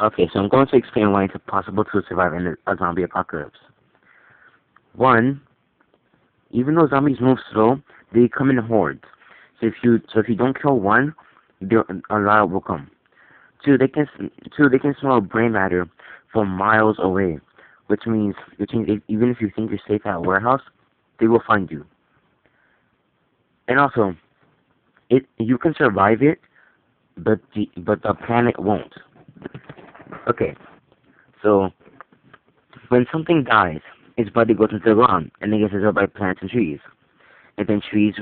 Okay, so I'm going to explain why it's possible to survive in a zombie apocalypse. One, even though zombies move slow, they come in hordes. So if you don't kill one, a lot will come. Two, they can smell brain matter from miles away, which means even if you think you're safe at a warehouse, they will find you. And also, you can survive it, but the planet won't. Okay, so when something dies, its body goes into the ground and then gets absorbed by plants and trees, and then trees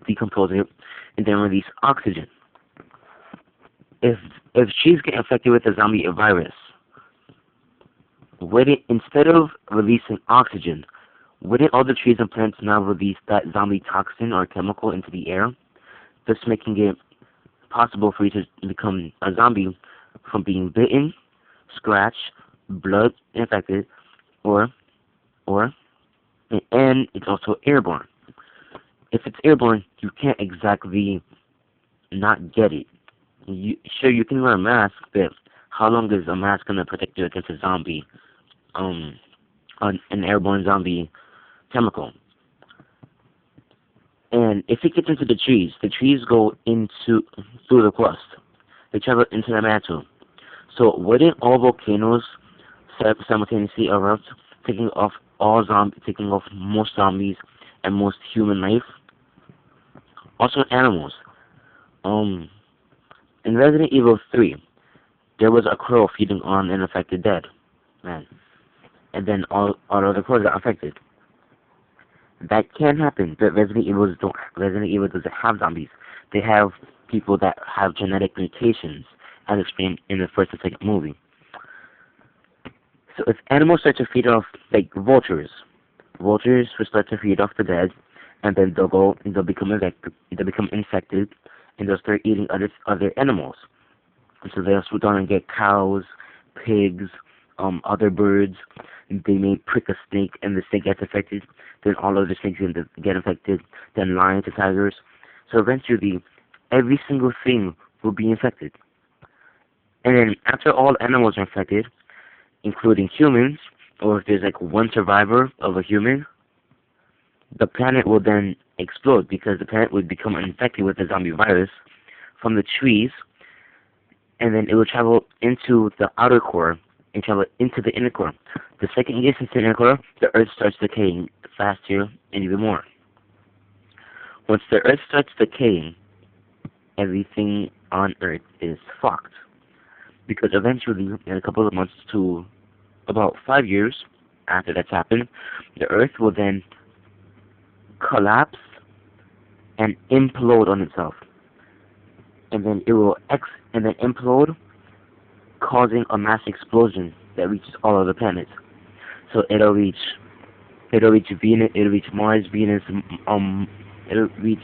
decompose it and then release oxygen. If trees get infected with a zombie virus, would it, instead of releasing oxygen, wouldn't all the trees and plants now release that zombie toxin or chemical into the air, thus making it possible for you to become a zombie from being bitten, scratched, blood infected, or or and it's also airborne. If it's airborne, you can't exactly not get it. Sure, you can wear a mask, but how long is a mask gonna protect you against a zombie, an airborne zombie chemical? And if it gets into the trees go into through the crust. They travel into the mantle. So wouldn't all volcanoes simultaneously erupt, taking off most zombies and most human life? Also animals. Um, in Resident Evil 3, there was a crow feeding on an affected dead man, and then all other crows got affected. That can happen, but Resident Evil doesn't have zombies. They have people that have genetic mutations, as explained in the first and second movie. So if animals start to feed off, like vultures will start to feed off the dead, and then they'll become infected, and they'll start eating other animals. And so they'll swoop down and get cows, pigs, other birds. They may prick a snake, and the snake gets affected. Then all of the snakes get infected. Then lions and tigers. So eventually, every single thing will be infected. And then after all animals are infected, including humans, or if there's like one survivor of a human, the planet will then explode because the planet would become infected with the zombie virus from the trees, and then it will travel into the outer core and travel into the inner core. The second it gets into the inner core, the Earth starts decaying faster and even more. Once the Earth starts decaying, everything on Earth is fucked. Because eventually, in a couple of months to about 5 years after that's happened, the Earth will then collapse and implode on itself. And then it will implode, causing a mass explosion that reaches all of the planets. So it'll reach Venus, it'll reach Mars, Venus, it'll reach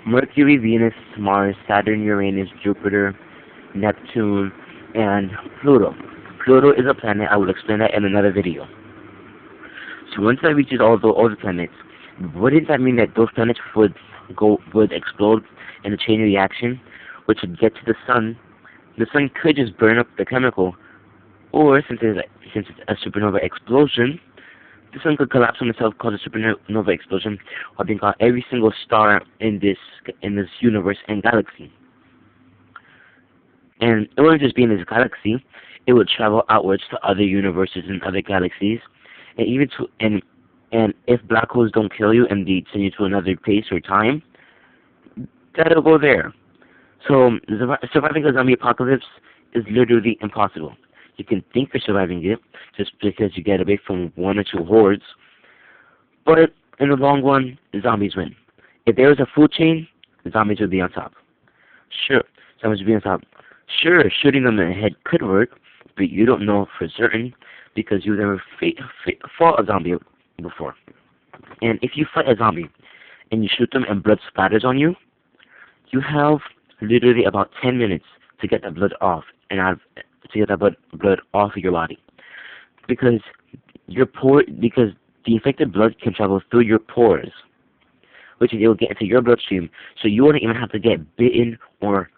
Mercury, Venus, Mars, Saturn, Uranus, Jupiter, Neptune, and Pluto. Pluto is a planet. I will explain that in another video. So once that reaches all the planets, wouldn't that mean that those planets would explode in a chain reaction, which would get to the sun? The sun could just burn up the chemical, or since it's a supernova explosion, the sun could collapse on itself, cause a supernova explosion, wiping out every single star in this universe and galaxy. And it wouldn't just be in this galaxy; it would travel outwards to other universes and other galaxies, and even and if black holes don't kill you and they send you to another place or time, that'll go there. So surviving a zombie apocalypse is literally impossible. You can think you're surviving it just because you get away from one or two hordes, but in the long run, zombies win. If there was a food chain, zombies would be on top. Sure, zombies would be on top. Sure, shooting them in the head could work, but you don't know for certain because you've never fought a zombie before. And if you fight a zombie and you shoot them and blood splatters on you, you have literally about 10 minutes to get that blood off blood off of your body, because because the infected blood can travel through your pores, which it will get into your bloodstream. So you wouldn't even have to get bitten or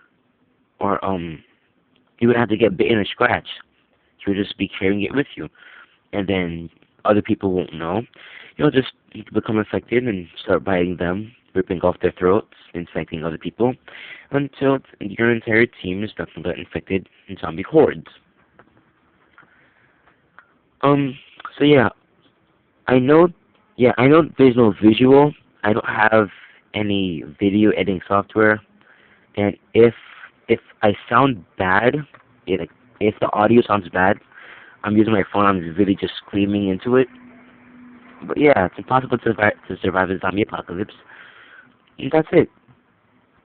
or you would have to get bitten or scratched. You would just be carrying it with you, and then other people won't know. You'll just become infected and start biting them, ripping off their throats, infecting other people, until your entire team is nothing but infected zombie hordes. Um, so yeah, I know, I know there's no visual. I don't have any video editing software, and if I sound bad, like if the audio sounds bad, I'm using my phone. I'm really just screaming into it. But yeah, it's impossible to survive a zombie apocalypse. And that's it.